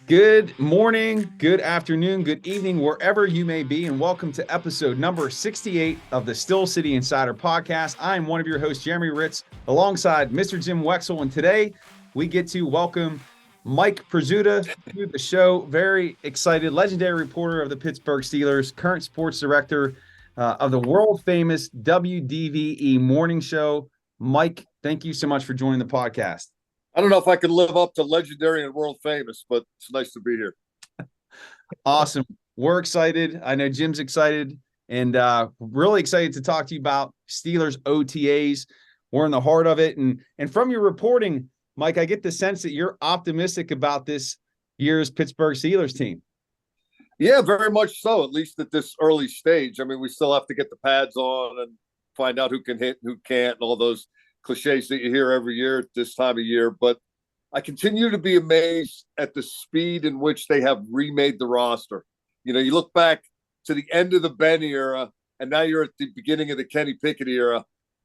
Good morning, good afternoon, good evening, wherever you may be, and welcome to episode number 68 of the Steel City Insider Podcast. I'm one of your hosts, Jeremy Hritz, alongside Mr. Jim Wexell, and today we get to welcome Mike Prisuta to the show. Very excited, legendary reporter of the Pittsburgh Steelers, current sports director of the world-famous WDVE Morning Show. Mike, thank you so much for joining the podcast. I don't know if I can live up to legendary and world famous, but it's nice to be here. Awesome. We're excited. I know Jim's excited, and really excited to talk to you about Steelers OTAs. We're in the heart of it. And from your reporting, Mike, I get the sense that you're optimistic about this year's Pittsburgh Steelers team. Yeah, very much so, at least at this early stage. I mean, we still have to get the pads on and find out who can hit, who can't, and all those cliches that you hear every year at this time of year. But I continue to be amazed at the speed in which they have remade the roster. You know, you look back to the end of the Ben era, and now you're at the beginning of the Kenny Pickett era,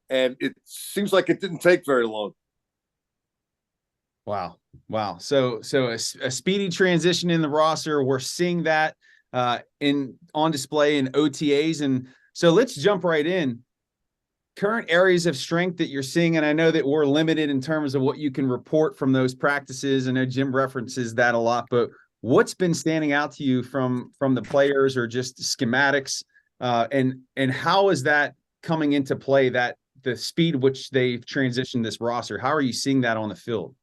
and it seems like it didn't take very long. Wow. So a speedy transition in the roster. We're seeing that on display in OTAs. And so let's jump right in. Current areas of strength that you're seeing, and I know that we're limited in terms of what you can report from those practices. I know Jim references that a lot, but what's been standing out to you from the players or just schematics, and how is that coming into play, that the speed which they've transitioned this roster? How are you seeing that on the field?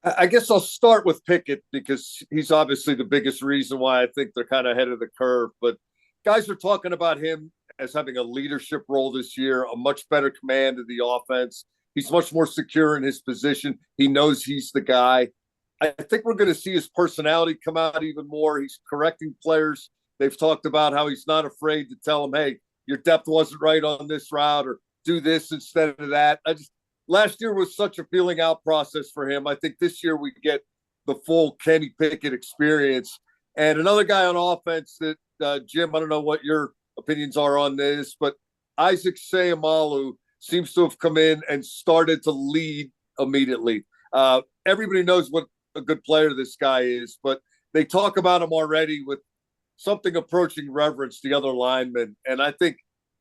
I guess I'll start with Pickett because he's obviously the biggest reason why I think they're kind of ahead of the curve. But guys are talking about him as having a leadership role this year, a much better command of the offense. He's much more secure in his position. He knows he's the guy. I think we're going to see his personality come out even more. He's correcting players. They've talked about how he's not afraid to tell them, hey, your depth wasn't right on this route, or do this instead of that. Last year was such a feeling out process for him. I think this year we get the full Kenny Pickett experience. And another guy on offense that, Jim, I don't know what your opinions are on this, but Isaac Seumalo seems to have come in and started to lead immediately. Everybody knows what a good player this guy is, but they talk about him already with something approaching reverence to the other linemen. And I think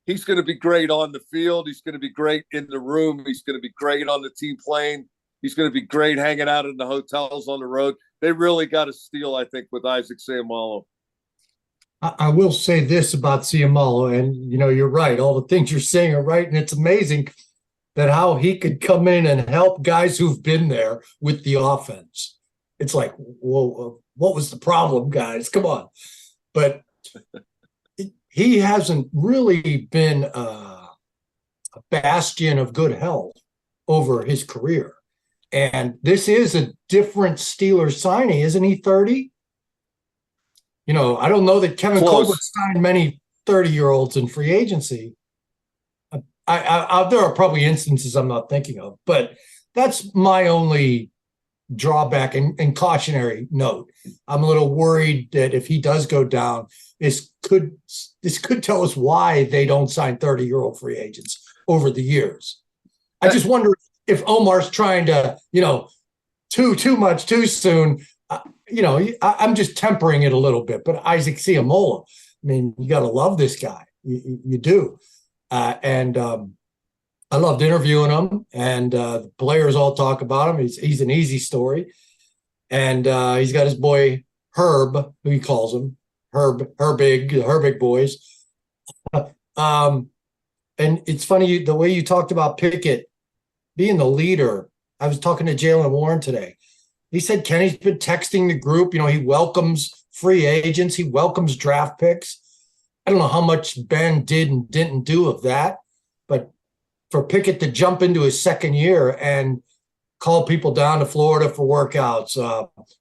he's going to be great on the field. He's going to be great in the room. He's going to be great on the team plane. He's going to be great hanging out in the hotels on the road. They really got a steal, I think, with Isaac Seumalo. I will say this about Seumalo, and you're right. All the things you're saying are right, and it's amazing that how he could come in and help guys who've been there with the offense. It's like, whoa, what was the problem, guys? Come on. But he hasn't really been a bastion of good health over his career. And this is a different Steelers signing. Isn't he 30? I don't know that Kevin Colbert signed many 30-year-olds in free agency. There are probably instances I'm not thinking of, but that's my only drawback and cautionary note. I'm a little worried that if he does go down, this could tell us why they don't sign 30-year-old free agents over the years. I just wonder if Omar's trying to, too much too soon. I'm just tempering it a little bit. But Isaac Seumalo, I mean, you got to love this guy. You do. And I loved interviewing him, and the players all talk about him. He's an easy story. And he's got his boy Herb, who he calls him, Herbig boys. And it's funny, the way you talked about Pickett being the leader. I was talking to Jalen Warren today. He said Kenny's been texting the group. He welcomes free agents. He welcomes draft picks. I don't know how much Ben did and didn't do of that, but for Pickett to jump into his second year and call people down to Florida for workouts,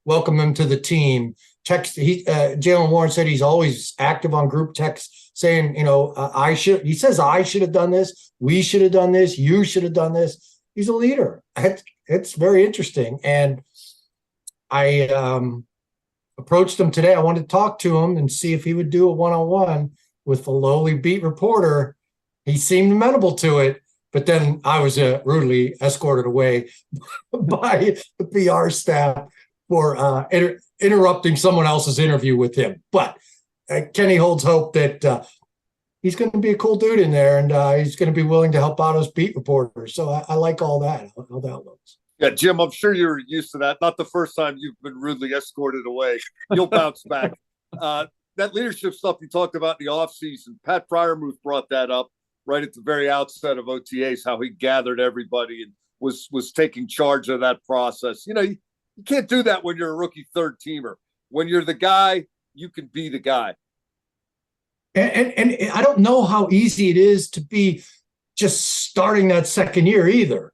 welcome them to the team. Jalen Warren said he's always active on group texts saying, I should have done this. We should have done this. You should have done this. He's a leader. It's very interesting. And I approached him today. I wanted to talk to him and see if he would do a one-on-one with the lowly beat reporter. He seemed amenable to it, but then I was rudely escorted away by the PR staff interrupting someone else's interview with him. But Kenny holds hope that he's going to be a cool dude in there, and he's going to be willing to help out us beat reporters. So I like all that, how that looks. Yeah, Jim, I'm sure you're used to that. Not the first time you've been rudely escorted away. You'll bounce back. That leadership stuff you talked about in the offseason, Pat Fryermuth brought that up right at the very outset of OTAs, how he gathered everybody and was taking charge of that process. You know, you can't do that when you're a rookie third teamer. When you're the guy, you can be the guy. And I don't know how easy it is to be just starting that second year either.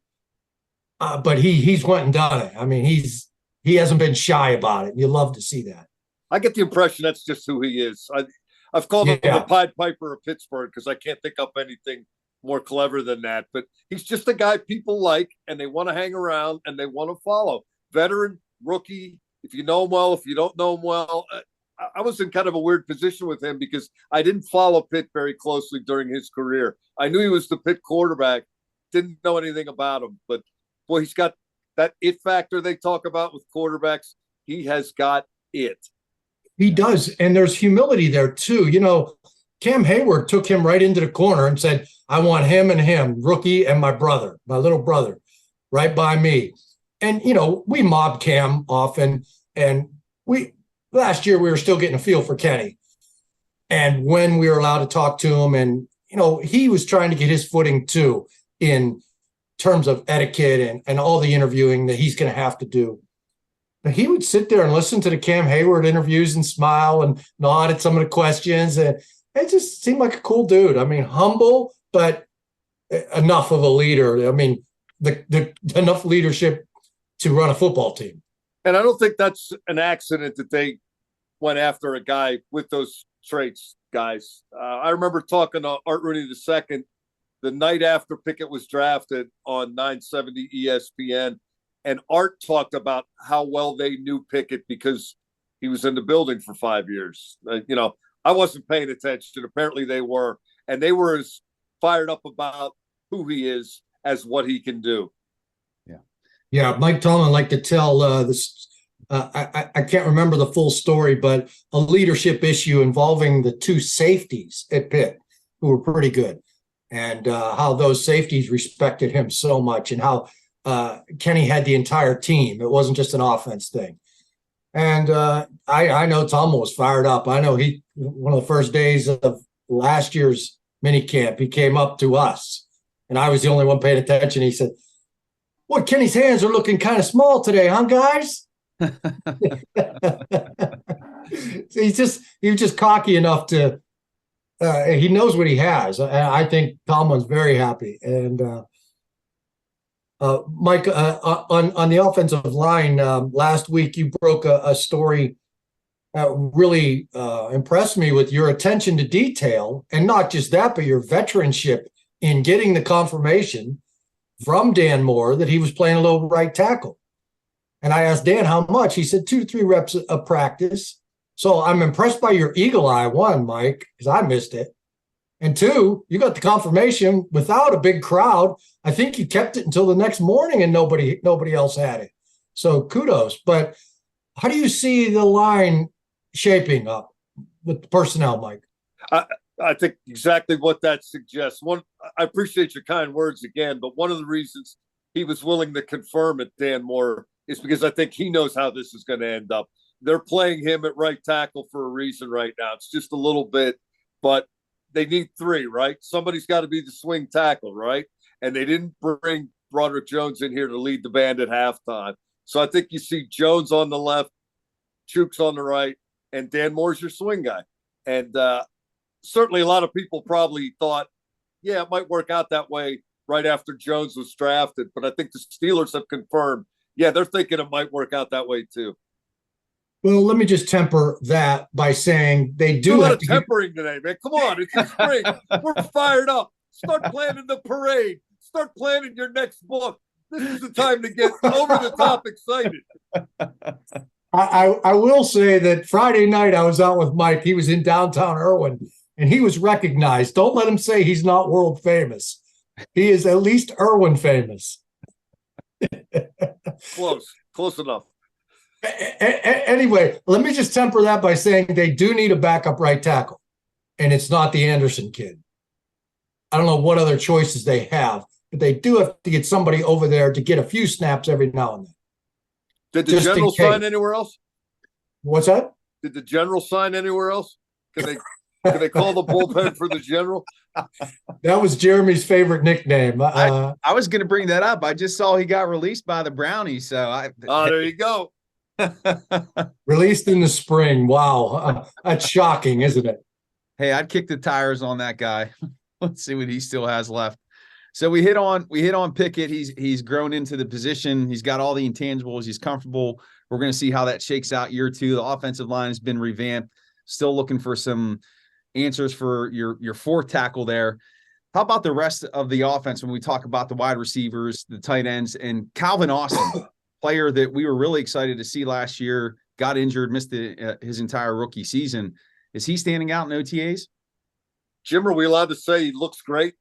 But he's went and done it. I mean, he hasn't been shy about it. You love to see that. I get the impression that's just who he is. I've called him the Pied Piper of Pittsburgh because I can't think up anything more clever than that. But he's just a guy people like, and they want to hang around and they want to follow. Veteran, rookie, if you know him well, if you don't know him well. I was in kind of a weird position with him because I didn't follow Pitt very closely during his career. I knew he was the Pitt quarterback, didn't know anything about him. But, boy, he's got that it factor they talk about with quarterbacks. He has got it. He does, and there's humility there too. You know, Cam Hayward took him right into the corner and said, I want him and him, rookie and my brother, my little brother, right by me. And, you know, we mobbed Cam often, and last year we were still getting a feel for Kenny. And when we were allowed to talk to him, and, you know, he was trying to get his footing too in terms of etiquette and all the interviewing that he's going to have to do. But he would sit there and listen to the Cam Hayward interviews and smile and nod at some of the questions. And it just seemed like a cool dude. I mean, humble, but enough of a leader. I mean, the enough leadership to run a football team. And I don't think that's an accident that they went after a guy with those traits, guys. I remember talking to Art Rooney II the night after Pickett was drafted on 970 ESPN. And Art talked about how well they knew Pickett because he was in the building for 5 years. You know, I wasn't paying attention. Apparently they were. And they were as fired up about who he is as what he can do. Yeah, Mike Tomlin liked to tell this. I can't remember the full story, but a leadership issue involving the two safeties at Pitt who were pretty good, and how those safeties respected him so much, and how Kenny had the entire team. It wasn't just an offense thing. And I know Tomlin was fired up. I know one of the first days of last year's minicamp, he came up to us, and I was the only one paying attention. He said, "Well, Kenny's hands are looking kind of small today, huh, guys?" He was just cocky enough to. He knows what he has. I think Tomlin's very happy. And Mike, on the offensive line, last week you broke a story that really impressed me with your attention to detail, and not just that, but your veteranship in getting the confirmation from Dan Moore that he was playing a little right tackle. And I asked Dan how much. He said 2 to 3 reps of practice. So I'm impressed by your eagle eye, one, Mike, because I missed it. And two, you got the confirmation without a big crowd. I think you kept it until the next morning and nobody else had it. So kudos. But how do you see the line shaping up with the personnel, Mike? I think exactly what that suggests. One, I appreciate your kind words again, but one of the reasons he was willing to confirm it, Dan Moore, is because I think he knows how this is going to end up. They're playing him at right tackle for a reason right now. It's just a little bit, but they need 3, right? Somebody's got to be the swing tackle, right? And they didn't bring Broderick Jones in here to lead the band at halftime. So I think you see Jones on the left, Chooks on the right, and Dan Moore's your swing guy. And certainly a lot of people probably thought, yeah, it might work out that way right after Jones was drafted. But I think the Steelers have confirmed, yeah, they're thinking it might work out that way too. Well, let me just temper that by saying they do. A lot of tempering today, man. Come on, it's the spring. We're fired up. Start planning the parade. Start planning your next book. This is the time to get over the top excited. I will say that Friday night I was out with Mike. He was in downtown Irwin, and he was recognized. Don't let him say he's not world famous. He is at least Irwin famous. Close enough. Anyway, let me just temper that by saying they do need a backup right tackle, and it's not the Anderson kid. I don't know what other choices they have, but they do have to get somebody over there to get a few snaps every now and then. Did the general sign anywhere else? What's that? Did the general sign anywhere else? Can they call the bullpen for the general? That was Jeremy's favorite nickname. I was going to bring that up. I just saw he got released by the Brownies. So there you go. Released in the spring. Wow. That's shocking, isn't it? Hey, I'd kick the tires on that guy. Let's see what he still has left. So we hit on Pickett. He's grown into the position. He's got all the intangibles. He's comfortable. We're going to see how that shakes out year two. The offensive line has been revamped. Still looking for some answers for your fourth tackle there. How about the rest of the offense when we talk about the wide receivers, the tight ends, and Calvin Austin, player that we were really excited to see last year, got injured, missed his entire rookie season. Is he standing out in OTAs? Jim, are we allowed to say he looks great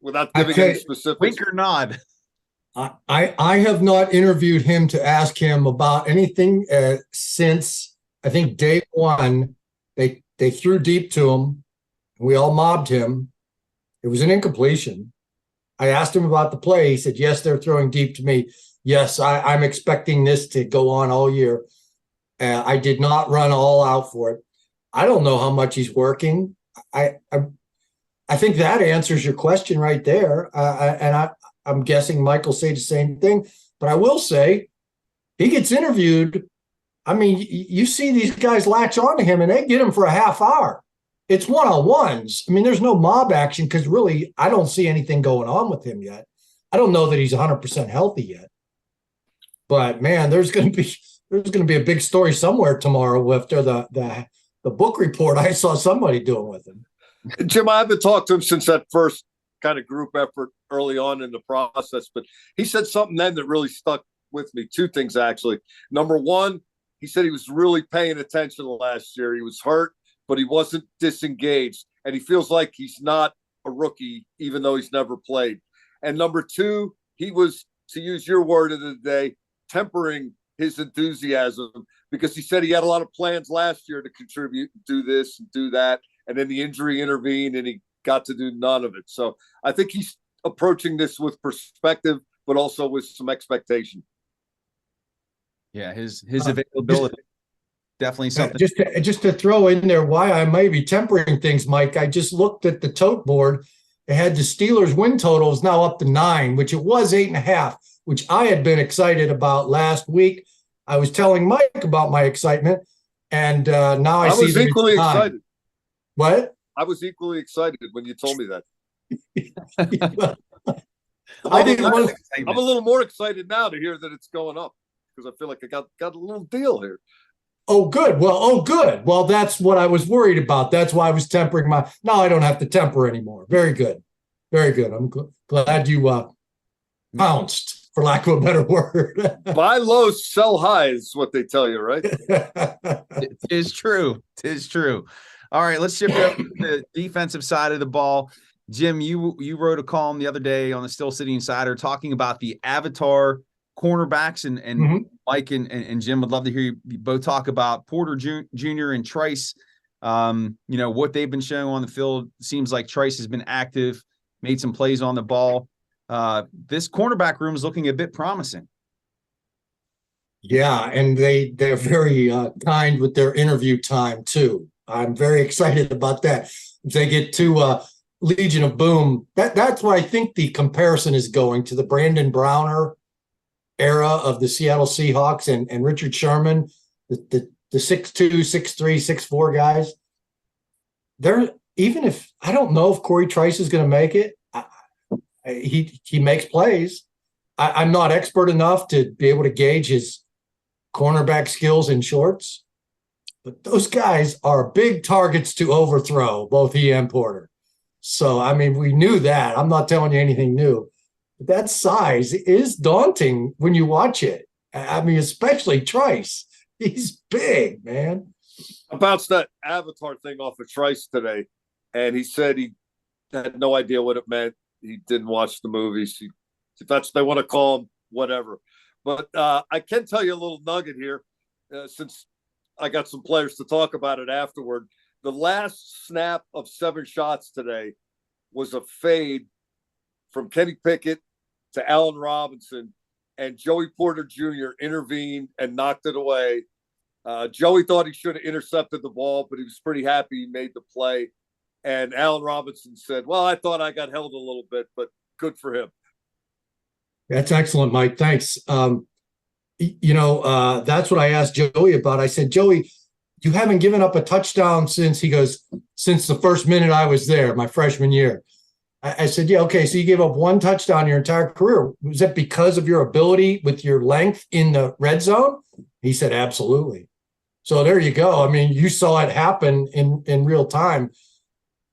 without giving any specifics? Wink or nod. I have not interviewed him to ask him about anything since I think day one. They threw deep to him. We all mobbed him. It was an incompletion. I asked him about the play. He said, yes, they're throwing deep to me. Yes, I'm expecting this to go on all year. I did not run all out for it. I don't know how much he's working. I think that answers your question right there. And I'm guessing Mike will say the same thing. But I will say, he gets interviewed. I mean, you see these guys latch on to him, and they get him for a half hour. It's one-on-ones. I mean, there's no mob action because really, I don't see anything going on with him yet. I don't know that he's 100% healthy yet. But man, there's going to be a big story somewhere tomorrow after the book report I saw somebody doing with him. Jim, I haven't talked to him since that first kind of group effort early on in the process, but he said something then that really stuck with me. Two things, actually. Number one, he said he was really paying attention last year. He was hurt, but he wasn't disengaged, and he feels like he's not a rookie, even though he's never played. And number two, he was, to use your word of the day, tempering his enthusiasm, because he said he had a lot of plans last year to contribute, do this and do that, and then the injury intervened and he got to do none of it. So I think he's approaching this with perspective, but also with some expectation. Yeah, his availability definitely something. Just to throw in there why I may be tempering things, Mike. I just looked at the tote board. It had the Steelers win total is now up to 9, which it was 8.5, which I had been excited about last week. I was telling Mike about my excitement, and now I see was equally excited. What? I was equally excited when you told me that. I'm a little more excited now to hear that it's going up, because I feel like I got a little deal here. Oh, good. Well, that's what I was worried about. That's why I was tempering now I don't have to temper anymore. Very good. Very good. I'm glad you pounced, for lack of a better word. Buy low, sell high is what they tell you, right? It is true. It is true. All right, let's shift over to the defensive side of the ball. Jim, you wrote a column the other day on the Still City Insider talking about the avatar cornerbacks, and mm-hmm. Mike and Jim would love to hear you both talk about Porter Jr. and Trice. What they've been showing on the field. Seems like Trice has been active, made some plays on the ball. This cornerback room is looking a bit promising. Yeah, and they're very kind with their interview time too. I'm very excited about that. If they get to Legion of Boom, that's why I think the comparison is going to the Brandon Browner era of the Seattle Seahawks and Richard Sherman, the 6'2", 6'3", 6'4" guys. They're, even if I don't know if Corey Trice is going to make it, he makes plays. I'm not expert enough to be able to gauge his cornerback skills in shorts, but those guys are big targets to overthrow, both he and Porter. So, I mean, we knew that. I'm not telling you anything new. But that size is daunting when you watch it. I mean, especially Trice. He's big, man. I bounced that avatar thing off of Trice today, and he said he had no idea what it meant. He didn't watch the movies. If that's what they want to call him, whatever. But I can tell you a little nugget here, since I got some players to talk about it afterward. The last snap of 7 shots today was a fade from Kenny Pickett to Allen Robinson, and Joey Porter Jr. intervened and knocked it away. Joey thought he should have intercepted the ball, but he was pretty happy he made the play. And Allen Robinson said, well, I thought I got held a little bit, but good for him. That's excellent, Mike. Thanks. That's what I asked Joey about. I said, Joey, you haven't given up a touchdown since the first minute I was there, my freshman year. I said, yeah, okay, so you gave up 1 touchdown your entire career. Was that because of your ability with your length in the red zone? He said, absolutely. So there you go. I mean, you saw it happen in real time.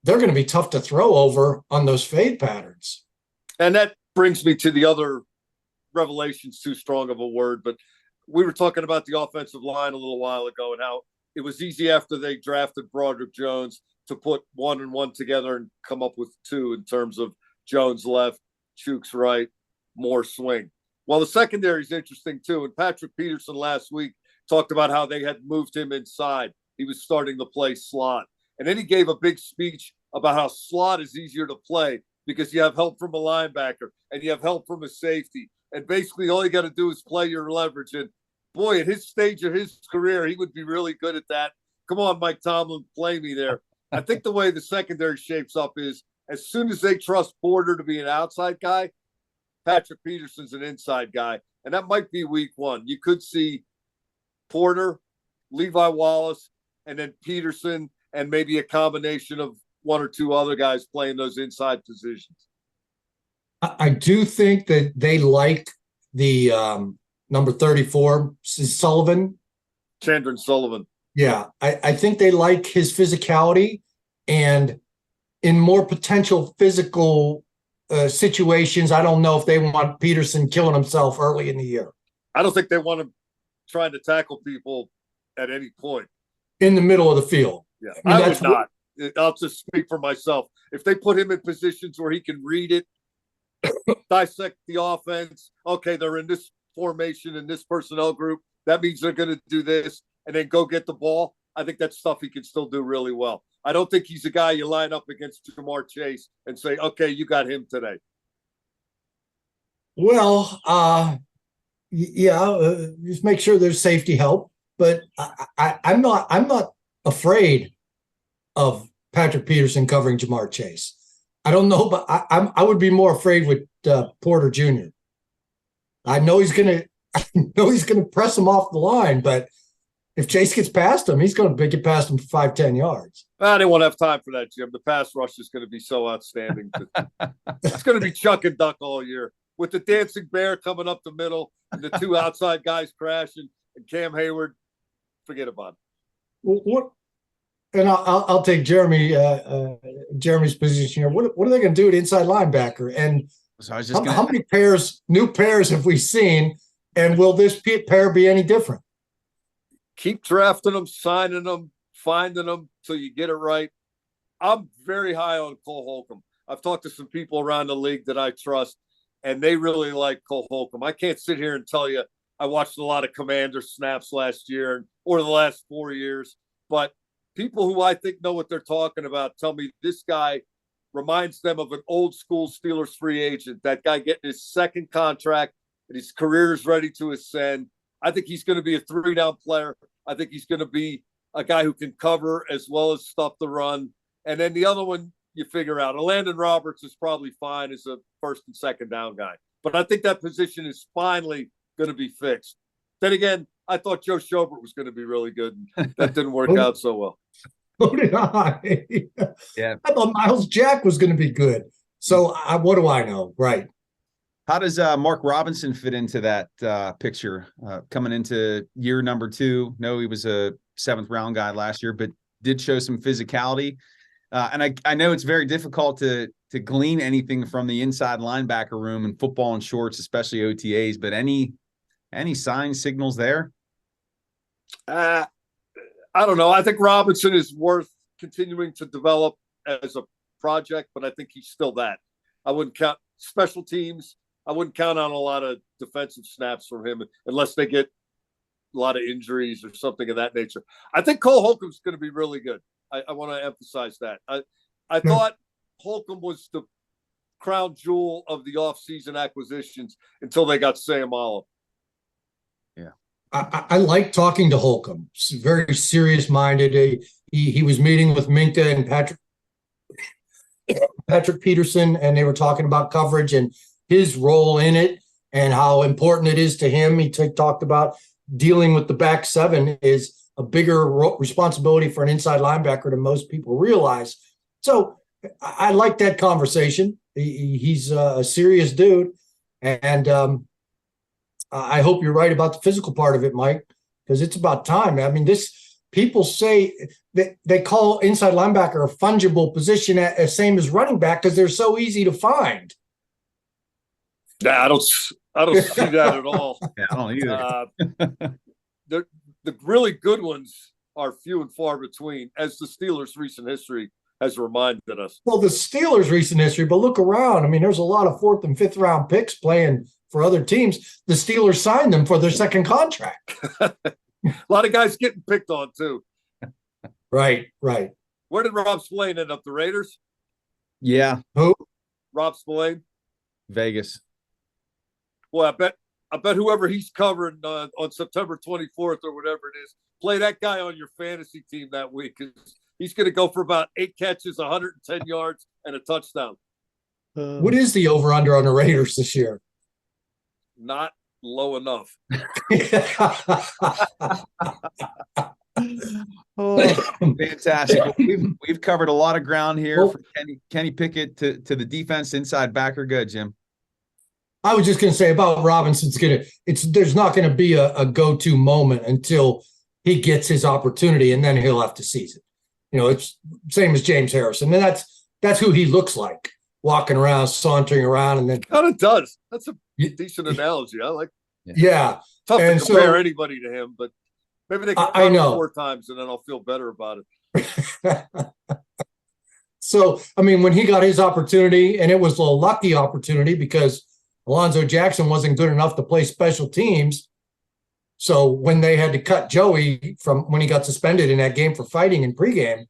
They're going to be tough to throw over on those fade patterns. And that brings me to the other revelation's too strong of a word, but we were talking about the offensive line a little while ago and how it was easy after they drafted Broderick Jones to put 1 and 1 together and come up with 2 in terms of Jones left, Chooks right, more swing. Well, the secondary is interesting too. And Patrick Peterson last week talked about how they had moved him inside. He was starting to play slot. And then he gave a big speech about how slot is easier to play because you have help from a linebacker and you have help from a safety. And basically all you got to do is play your leverage. And boy, at his stage of his career, he would be really good at that. Come on, Mike Tomlin, play me there. I think the way the secondary shapes up is as soon as they trust Porter to be an outside guy, Patrick Peterson's an inside guy. And that might be week 1. You could see Porter, Levi Wallace, and then Peterson, and maybe a combination of 1 or 2 other guys playing those inside positions. I do think that they like the number 34, Sullivan. Chandran Sullivan. Yeah, I think they like his physicality, and in more potential physical situations, I don't know if they want Peterson killing himself early in the year. I don't think they want him trying to tackle people at any point. In the middle of the field. Yeah, I would not. I'll just speak for myself. If they put him in positions where he can read it, dissect the offense, okay, they're in this formation in this personnel group, that means they're going to do this, and then go get the ball. I think that's stuff he can still do really well. I don't think he's a guy you line up against Jamar Chase and say, okay, you got him today. Well, just make sure there's safety help, but I'm not afraid of Patrick Peterson covering Jamar Chase. I don't know, but I would be more afraid with Porter Jr. I know he's gonna press him off the line, but if Chase gets past him, he's going to get past him for 5-10 yards. I didn't want to have time for that, Jim. The pass rush is going to be so outstanding. It's going to be chuck and duck all year with the dancing bear coming up the middle and the 2 outside guys crashing and Cam Hayward. Forget about it. What? And I'll take Jeremy's position here. What are they going to do at inside linebacker? And so I was just how many new pairs have we seen? And will this pair be any different? Keep drafting them, signing them, finding them till you get it right. I'm very high on Cole Holcomb. I've talked to some people around the league that I trust, and they really like Cole Holcomb. I can't sit here and tell you I watched a lot of Commander snaps last year or the last 4 years, but people who I think know what they're talking about tell me this guy reminds them of an old school Steelers free agent, that guy getting his second contract and his career is ready to ascend. I think he's going to be a 3-down player. I think he's going to be a guy who can cover as well as stuff the run. And then the other one you figure out. Landon Roberts is probably fine as a 1st and 2nd down guy. But I think that position is finally going to be fixed. Then again, I thought Joe Schobert was going to be really good. And that didn't work out so well. So did I. Yeah. I thought Miles Jack was going to be good. So what do I know? Right. How does Mark Robinson fit into that picture coming into year number 2? No, he was a 7th round guy last year, but did show some physicality. And I know it's very difficult to glean anything from the inside linebacker room in football and shorts, especially OTAs, but any signs, signals there? I don't know. I think Robinson is worth continuing to develop as a project, but I think he's still that. I wouldn't count special teams. I wouldn't count on a lot of defensive snaps from him unless they get a lot of injuries or something of that nature. I think Cole Holcomb's going to be really good. I want to emphasize that. I thought Holcomb was the crown jewel of the offseason acquisitions until they got Sayamalo. Yeah. I like talking to Holcomb. He's very serious-minded. He was meeting with Minka and Patrick Peterson, and they were talking about coverage and his role in it and how important it is to him. He talked about dealing with the back seven is a bigger responsibility for an inside linebacker than most people realize. So I like that conversation. He's a serious dude. And I hope you're right about the physical part of it, Mike, because it's about time. I mean, people say that they call inside linebacker a fungible position, same as running back, because they're so easy to find. Nah, I don't see that at all. Yeah, I don't either. The really good ones are few and far between, as the Steelers' recent history has reminded us. Well, the Steelers' recent history, but look around. I mean, there's a lot of 4th and 5th round picks playing for other teams. The Steelers signed them for their second contract. A lot of guys getting picked on, too. Right. Where did Rob Spillane end up? The Raiders? Yeah. Who? Rob Spillane? Vegas. Boy, I bet whoever he's covering on September 24th or whatever it is, play that guy on your fantasy team that week, because he's going to go for about 8 catches, 110 yards, and a touchdown. What is the over-under on the Raiders this year? Not low enough. Oh, fantastic. Well, we've covered a lot of ground here from Kenny Pickett to the defense inside backer. Good, Jim. I was just going to say about Robinson's there's not going to be a go-to moment until he gets his opportunity, and then he'll have to seize it. You know, it's same as James Harrison. And that's who he looks like, walking around, sauntering around, and then kind of does. That's a decent analogy. I like. Yeah. Tough to compare anybody to him, but maybe they can I know 4 times and then I'll feel better about it. So, I mean, when he got his opportunity, and it was a lucky opportunity because Alonzo Jackson wasn't good enough to play special teams. So when they had to cut Joey from when he got suspended in that game for fighting in pregame,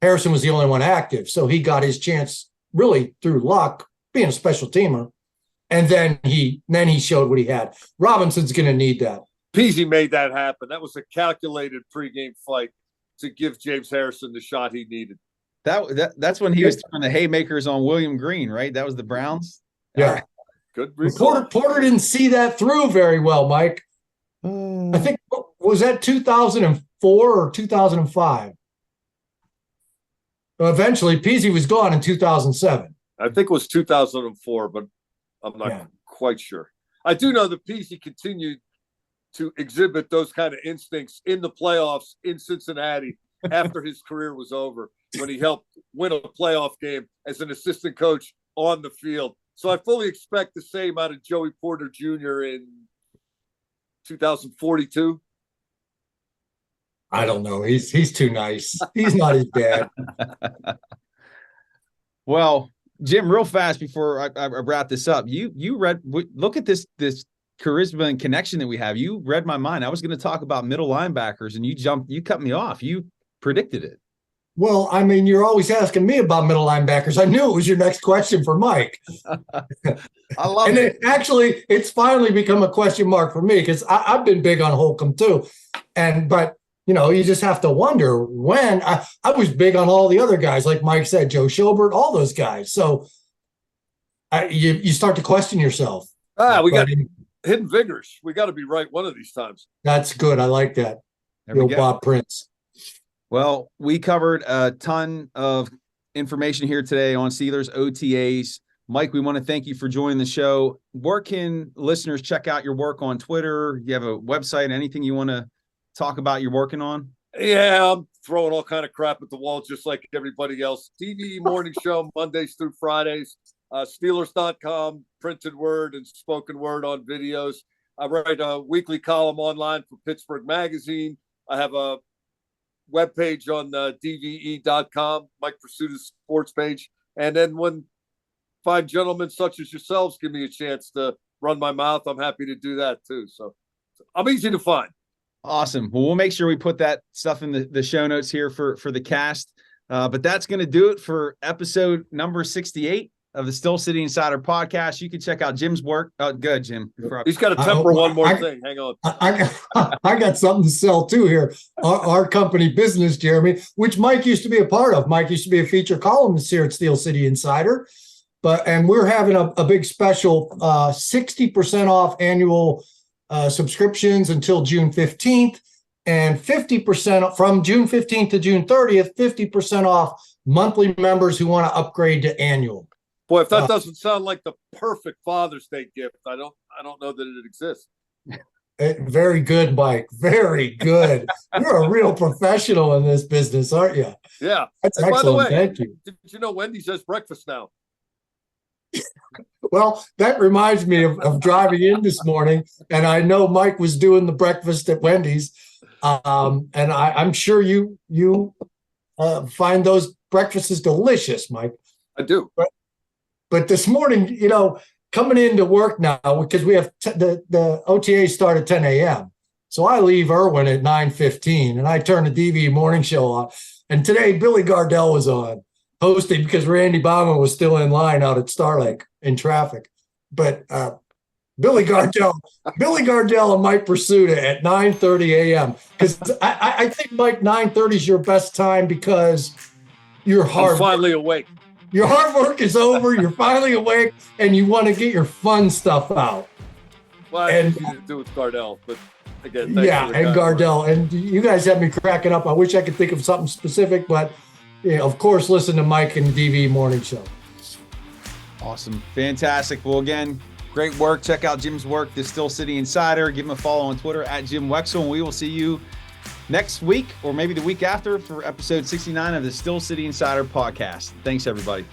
Harrison was the only one active. So he got his chance really through luck, being a special teamer. And then he showed what he had. Robinson's going to need that. Peasy made that happen. That was a calculated pregame fight to give James Harrison the shot he needed. That's when he was throwing the haymakers on William Green, right? That was the Browns. Yeah. Good. Porter didn't see that through very well, Mike. I think, was that 2004 or 2005? Eventually, Peasy was gone in 2007. I think it was 2004, but I'm not quite sure. I do know that Peasy continued to exhibit those kind of instincts in the playoffs in Cincinnati after his career was over, when he helped win a playoff game as an assistant coach on the field. So I fully expect the same out of Joey Porter Jr. in 2042. I don't know. He's too nice. He's not his dad. Well, Jim, real fast before I wrap this up, you look at this charisma and connection that we have. You read my mind. I was going to talk about middle linebackers, and you cut me off. You predicted it. Well, I mean, you're always asking me about middle linebackers. I knew it was your next question for Mike. I love it. Actually, it's finally become a question mark for me, because I've been big on Holcomb too. But you know, you just have to wonder when. I was big on all the other guys, like Mike said, Joe Schobert, all those guys. So you start to question yourself. We got hidden vigors. We got to be right one of these times. That's good. I like that. Bob Prince. Well, we covered a ton of information here today on Steelers OTAs. Mike, we want to thank you for joining the show. Where can listeners check out your work on Twitter? You have a website, anything you want to talk about you're working on? Yeah, I'm throwing all kind of crap at the wall just like everybody else. WDVE Morning Show, Mondays through Fridays. Steelers.com, printed word and spoken word on videos. I write a weekly column online for Pittsburgh Magazine. I have a webpage on DVE.com, Mike Prisuta's sports page. And then when fine gentlemen such as yourselves give me a chance to run my mouth, I'm happy to do that too. So I'm easy to find. Awesome. Well, we'll make sure we put that stuff in the show notes here for the cast. But that's going to do it for episode number 68 of the Steel City Insider podcast. You can check out Jim's work. Oh, good, Jim. He's got to temper one more thing. Hang on. I got something to sell too here. Our company business, Jeremy, which Mike used to be a part of. Mike used to be a feature columnist here at Steel City Insider. And we're having a big special 60% off annual subscriptions until June 15th, and 50% from June 15th to June 30th, 50% off monthly members who want to upgrade to annual. Boy, if that doesn't sound like the perfect Father's Day gift, I don't know that it exists. Very good, Mike. Very good. You're a real professional in this business, aren't you? Yeah. That's and excellent. By the way, thank you. Did you know Wendy's has breakfast now? Well, that reminds me of driving in this morning, and I know Mike was doing the breakfast at Wendy's, and I'm sure you find those breakfasts delicious, Mike. I do. But this morning, coming into work now, because we have the OTAs start at 10 a.m. So I leave Irwin at 9:15, and I turn the DVE Morning Show on. And today, Billy Gardell was on, hosting because Randy Bauman was still in line out at Star Lake in traffic. But Billy Gardell and Mike Prisuta at 9:30 a.m. Because I think, Mike, 9:30 is your best time because you're I'm finally awake. Your hard work is over. You're finally awake, and you want to get your fun stuff out. Well, I have to do with Gardell, but again, and Gardell, and you guys have me cracking up. I wish I could think of something specific, but of course, listen to Mike and the DVE Morning Show. Awesome. Fantastic. Well, again, great work. Check out Jim's work, the Steel City Insider. Give him a follow on Twitter at Jim Wexell, and we will see you next week or maybe the week after for episode 69 of the Steel City Insider podcast. Thanks, everybody.